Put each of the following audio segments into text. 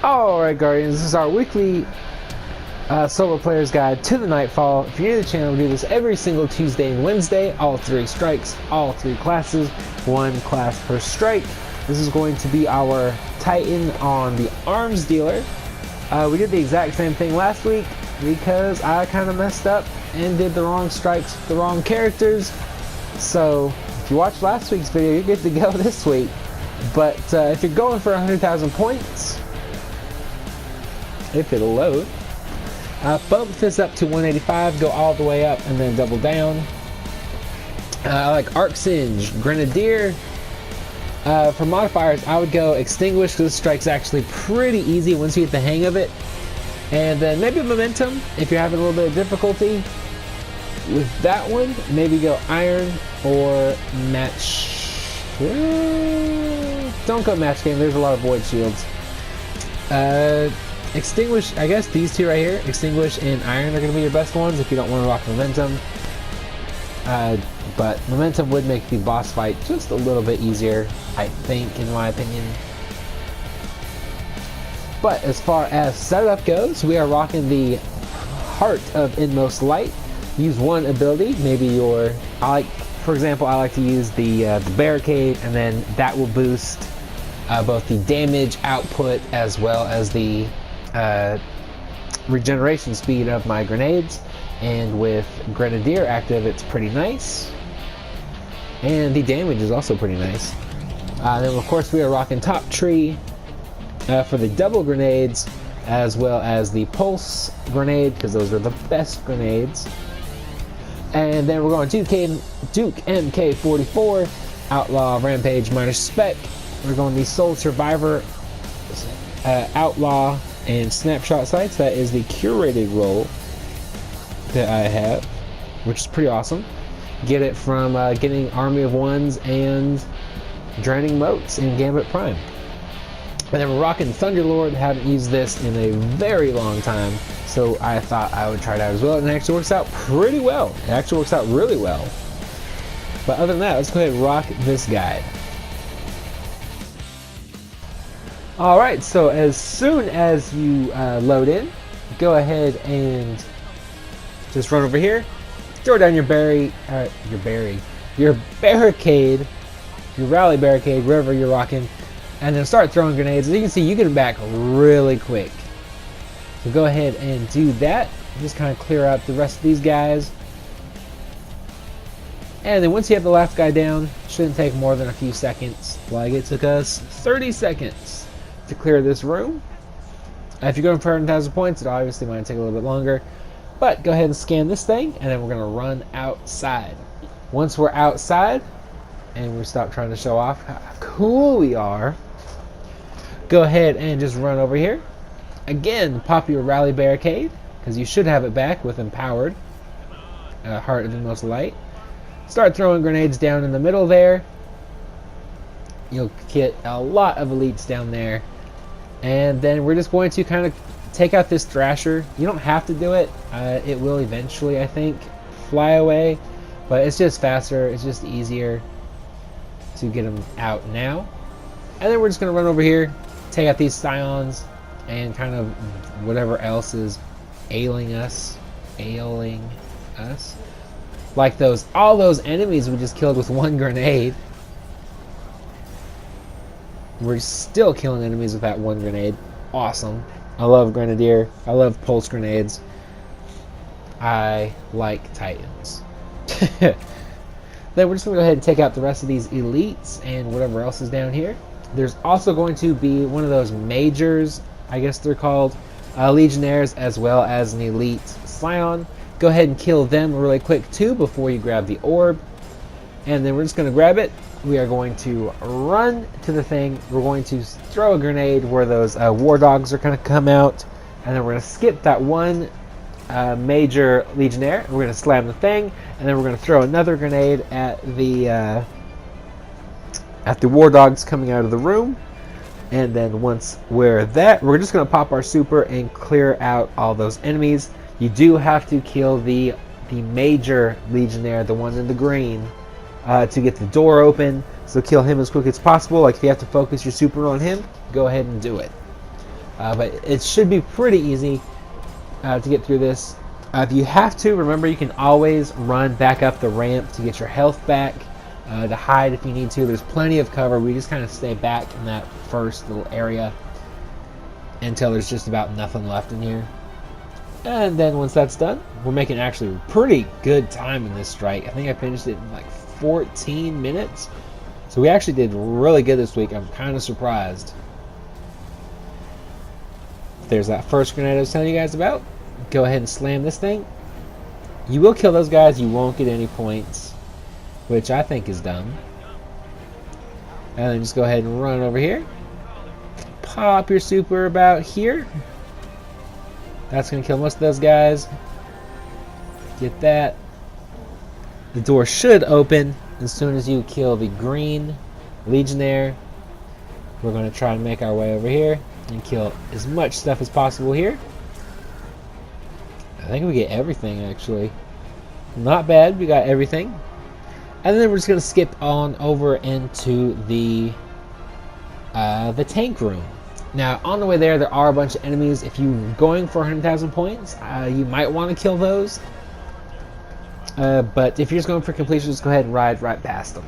Alright Guardians, this is our weekly solo player's guide to the Nightfall. If you're new to the channel, we do this every single Tuesday and Wednesday. All 3 strikes, all 3 classes, 1 class per strike. This is going to be our Titan on the arms dealer. We did the exact same thing last week because I kind of messed up and did the wrong strikes with the wrong characters. So if you watched last week's video, you're good to go this week. But if you're going for 100,000 points, if it'll load, bump this up to 185, go all the way up and then double down. I like Singe, Grenadier. For modifiers, I would go Extinguish because this strike's actually pretty easy once you get the hang of it. And then maybe Momentum if you're having a little bit of difficulty with that one. Maybe go Iron or Match. Don't go Match Game, there's a lot of Void Shields. Extinguish, I guess these two right here, Extinguish and Iron, are going to be your best ones if you don't want to rock Momentum. But Momentum would make the boss fight just a little bit easier, I think, in my opinion. But as far as setup goes, we are rocking the Heart of Inmost Light. Use one ability, maybe for example, I like to use the Barricade, and then that will boost both the damage output as well as the regeneration speed of my grenades. And with Grenadier active, it's pretty nice, and the damage is also pretty nice. Then of course we are rocking Top Tree for the double grenades, as well as the Pulse grenade, because those are the best grenades. And then we're going Duke MK44, Outlaw, Rampage, Minor Spec. We're going the Soul Survivor, Outlaw, and Snapshot Sights. That is the curated roll that I have, which is pretty awesome. Get it from getting Army of Ones and Draining Motes in Gambit Prime. And then we're rocking Thunderlord. Haven't used this in a very long time, so I thought I would try it out as well, and it actually works out pretty well. It actually works out really well. But other than that, let's go ahead and rock this guide. Alright, so as soon as you load in, go ahead and just run over here, throw down your barricade, your rally barricade, wherever you're rocking, and then start throwing grenades. As you can see, you get them back really quick. So go ahead and do that. Just kind of clear out the rest of these guys. And then once you have the last guy down, it shouldn't take more than a few seconds. Like it took us 30 seconds to clear this room. If you're going for 100,000 points, it obviously might take a little bit longer. But go ahead and scan this thing, and then we're going to run outside. Once we're outside, and we stop trying to show off how cool we are, go ahead and just run over here. Again, pop your rally barricade, because you should have it back with Empowered, Heart of the Most Light. Start throwing grenades down in the middle there. You'll get a lot of elites down there. And then we're just going to kind of take out this Thrasher. You don't have to do it. It will eventually, I think, fly away. But it's just faster. It's just easier to get them out now. And then we're just going to run over here, take out these Scions, and kind of whatever else is ailing us. Like all those enemies we just killed with one grenade. We're still killing enemies with that one grenade. Awesome. I love Grenadier. I love pulse grenades. I like Titans. Then we're just going to go ahead and take out the rest of these elites and whatever else is down here. There's also going to be one of those majors, I guess they're called, Legionnaires, as well as an elite Scion. Go ahead and kill them really quick too before you grab the orb. And then we're just going to grab it. We are going to run to the thing. We're going to throw a grenade where those war dogs are going to come out. And then we're going to skip that one major Legionnaire. We're going to slam the thing. And then we're going to throw another grenade at the war dogs coming out of the room. And then once we're we're just going to pop our super and clear out all those enemies. You do have to kill the major Legionnaire, the one in the green, to get the door open. So kill him as quick as possible. Like if you have to focus your super on him, go ahead and do it. But it should be pretty easy to get through this. If you have to, remember you can always run back up the ramp to get your health back, to hide if you need to. There's plenty of cover. We just kind of stay back in that first little area until there's just about nothing left in here. And then once that's done, we're making actually pretty good time in this strike. I think I finished it in like 14 minutes. So we actually did really good this week. I'm kind of surprised. There's that first grenade I was telling you guys about. Go ahead and slam this thing. You will kill those guys. You won't get any points, which I think is dumb. And then just go ahead and run over here. Pop your super about here. That's going to kill most of those guys. Get that. The door should open as soon as you kill the green Legionnaire. We're going to try and make our way over here and kill as much stuff as possible here. I think we get everything, actually. Not bad, we got everything. And then we're just going to skip on over into the tank room. Now, on the way there are a bunch of enemies. If you're going for 100,000 points, you might want to kill those. But if you're just going for completion, just go ahead and ride right past them.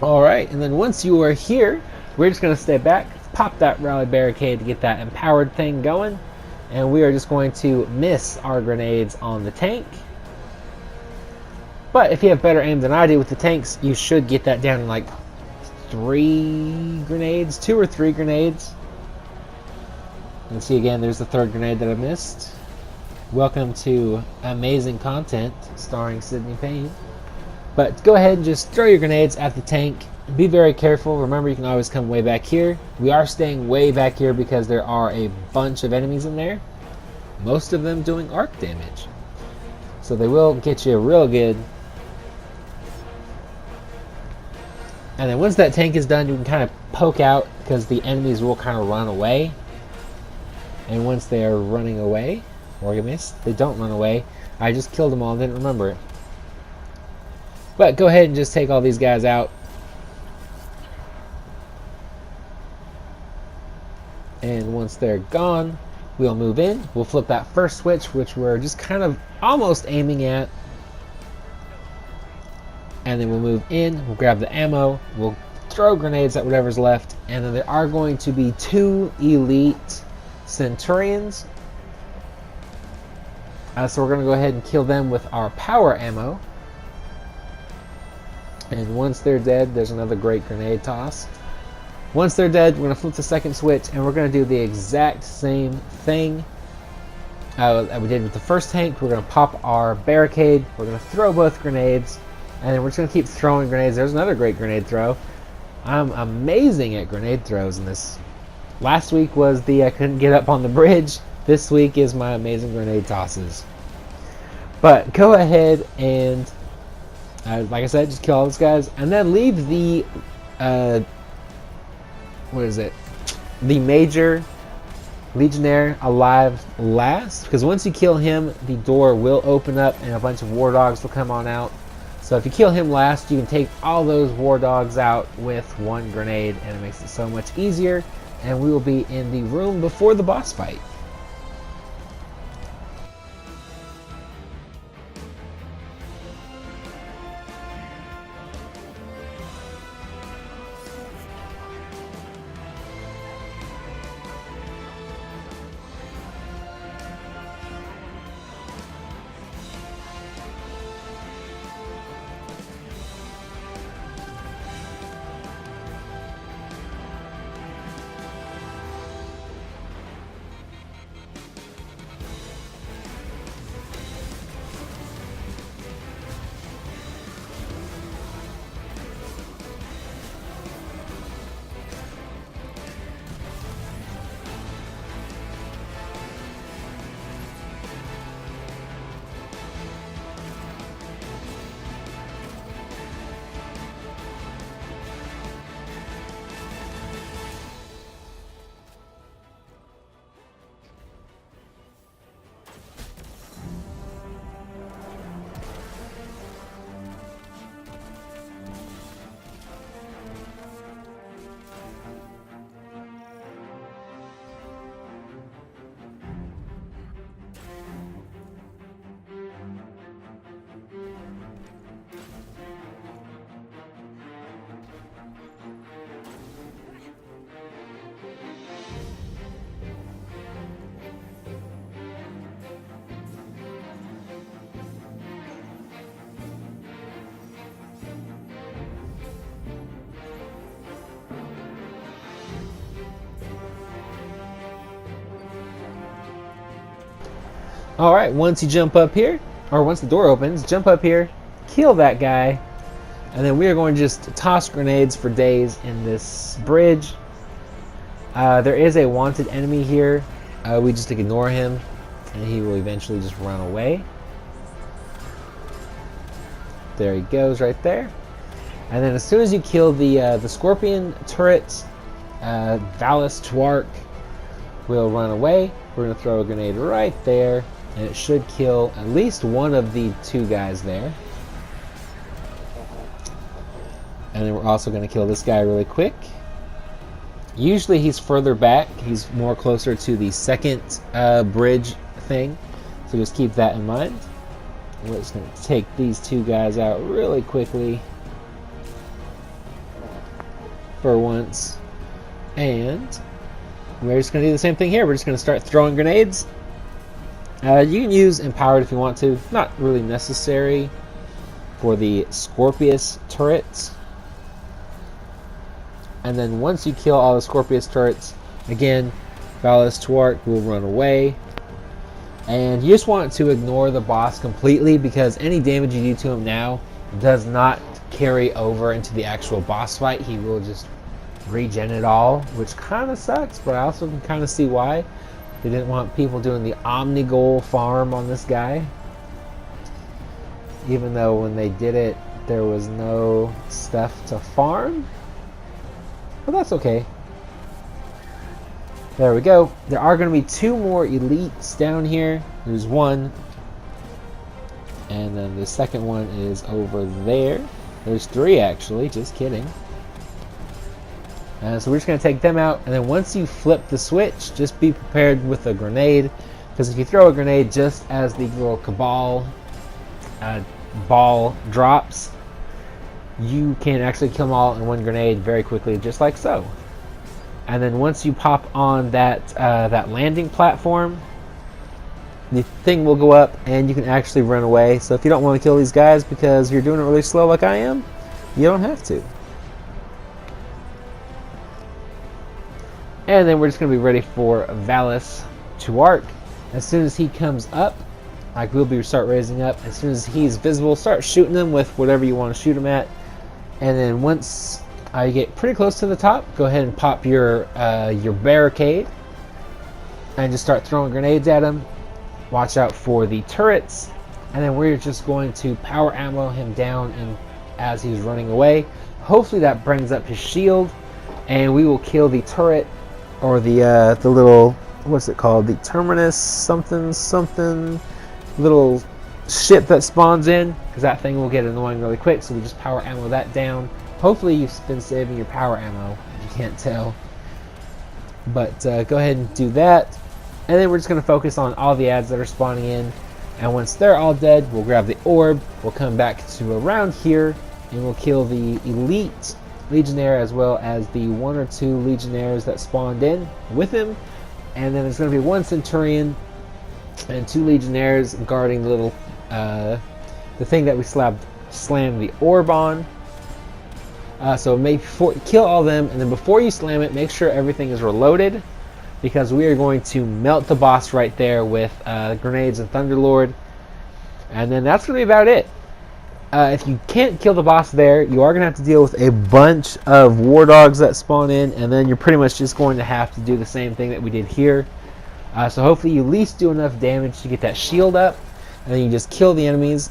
Alright, and then once you are here, we're just going to stay back, pop that rally barricade to get that empowered thing going, and we are just going to miss our grenades on the tank. But if you have better aim than I do with the tanks, you should get that down in like 3 grenades, 2 or 3 grenades. And see again, there's the 3rd grenade that I missed. Welcome to amazing content starring Sydney Payne. But go ahead and just throw your grenades at the tank. Be very careful. Remember, you can always come way back here. We are staying way back here because there are a bunch of enemies in there. Most of them doing arc damage. So they will get you real good. And then once that tank is done, you can kind of poke out because the enemies will kind of run away. And once they are running away, or you missed, they don't run away. I just killed them all and didn't remember it. But go ahead and just take all these guys out. And once they're gone, we'll move in. We'll flip that first switch, which we're just kind of almost aiming at. And then we'll move in. We'll grab the ammo. We'll throw grenades at whatever's left. And then there are going to be 2 elite Centurions. So we're going to go ahead and kill them with our power ammo. And once they're dead, there's another great grenade toss. Once they're dead, we're going to flip the second switch, and we're going to do the exact same thing that we did with the first tank. We're going to pop our barricade. We're going to throw both grenades, and then we're just going to keep throwing grenades. There's another great grenade throw. I'm amazing at grenade throws in this. Last week was the I couldn't get up on the bridge. This week is my amazing grenade tosses. But go ahead and like I said, just kill all those guys, and then leave the, the major Legionnaire alive last, because once you kill him, the door will open up and a bunch of war dogs will come on out. So if you kill him last, you can take all those war dogs out with 1 grenade, and it makes it so much easier, and we will be in the room before the boss fight. Alright, once you jump up here, or once the door opens, jump up here, kill that guy, and then we are going to just toss grenades for days in this bridge. There is a wanted enemy here. We just ignore him, and he will eventually just run away. There he goes right there. And then as soon as you kill the Scorpion turrets, Valis Twark will run away. We're going to throw a grenade right there, and it should kill at least one of the two guys there. And then we're also going to kill this guy really quick. Usually he's further back. He's more closer to the second bridge thing. So just keep that in mind. We're just going to take these two guys out really quickly for once. And we're just going to do the same thing here. We're just going to start throwing grenades. You can use Empowered if you want to. Not really necessary for the Scorpius turrets. And then once you kill all the Scorpius turrets, again, Valis Twark will run away. And you just want to ignore the boss completely, because any damage you do to him now does not carry over into the actual boss fight. He will just regen it all, which kind of sucks, but I also can kind of see why. They didn't want people doing the Omnigol farm on this guy. Even though when they did it, there was no stuff to farm. But that's okay. There we go. There are going to be two more elites down here. There's one. And then the second one is over there. There's three actually, just kidding. So we're just going to take them out. And then once you flip the switch, just be prepared with a grenade. Because if you throw a grenade just as the little Cabal ball drops, you can actually kill them all in one grenade very quickly, just like so. And then once you pop on that that landing platform, the thing will go up and you can actually run away. So if you don't want to kill these guys because you're doing it really slow like I am, you don't have to. And then we're just going to be ready for Valis Twark. As soon as he comes up, like we'll start raising up. As soon as he's visible, start shooting him with whatever you want to shoot him at. And then once you get pretty close to the top, go ahead and pop your barricade and just start throwing grenades at him. Watch out for the turrets, and then we're just going to power ammo him down and as he's running away. Hopefully that brings up his shield, and we will kill the turret, or the little, what's it called, the Terminus something little ship that spawns in, because that thing will get annoying really quick. So we just power ammo that down. Hopefully you've been saving your power ammo, if you can't tell. But go ahead and do that. And then we're just going to focus on all the adds that are spawning in. And once they're all dead, we'll grab the orb. We'll come back to around here, and we'll kill the elite Legionnaire as well as the 1 or 2 Legionnaires that spawned in with him. And then there's going to be 1 Centurion and 2 Legionnaires guarding the little the thing that we slammed the orb on. So kill all them, and then before you slam it, make sure everything is reloaded, because we are going to melt the boss right there with grenades and Thunderlord. And then that's going to be about it. If you can't kill the boss there, you are going to have to deal with a bunch of war dogs that spawn in, and then you're pretty much just going to have to do the same thing that we did here. So hopefully you at least do enough damage to get that shield up, and then you just kill the enemies.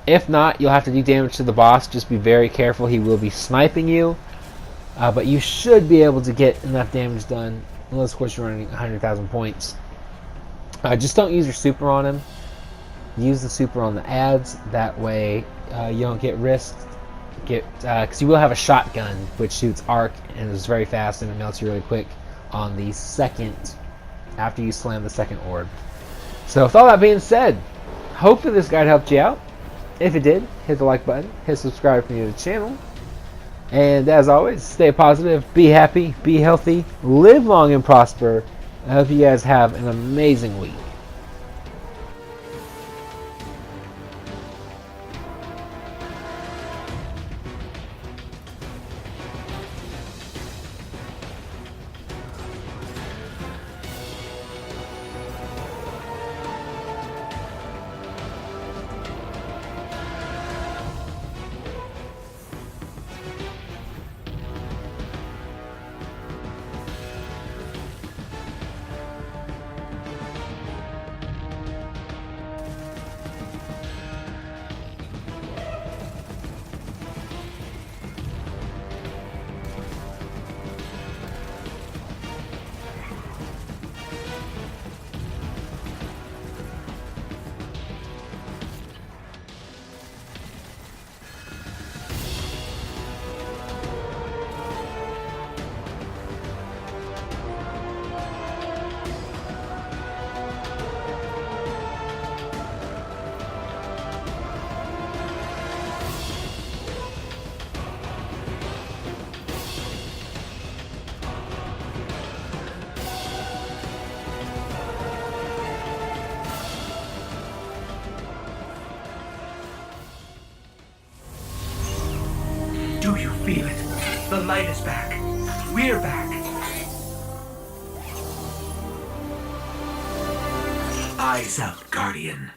If not, you'll have to do damage to the boss. Just be very careful. He will be sniping you. But you should be able to get enough damage done, unless of course you're running 100,000 points. Just don't use your super on him. Use the super on the adds. That way you don't get risked. Because you will have a shotgun which shoots arc and is very fast, and it melts you really quick on the second, after you slam the second orb. So with all that being said, hopefully this guide helped you out. If it did, hit the like button, hit subscribe if you're new to the channel. And as always, stay positive, be happy, be healthy, live long and prosper. I hope you guys have an amazing week. Do you feel it? The light is back. We're back. Eyes out, Guardian.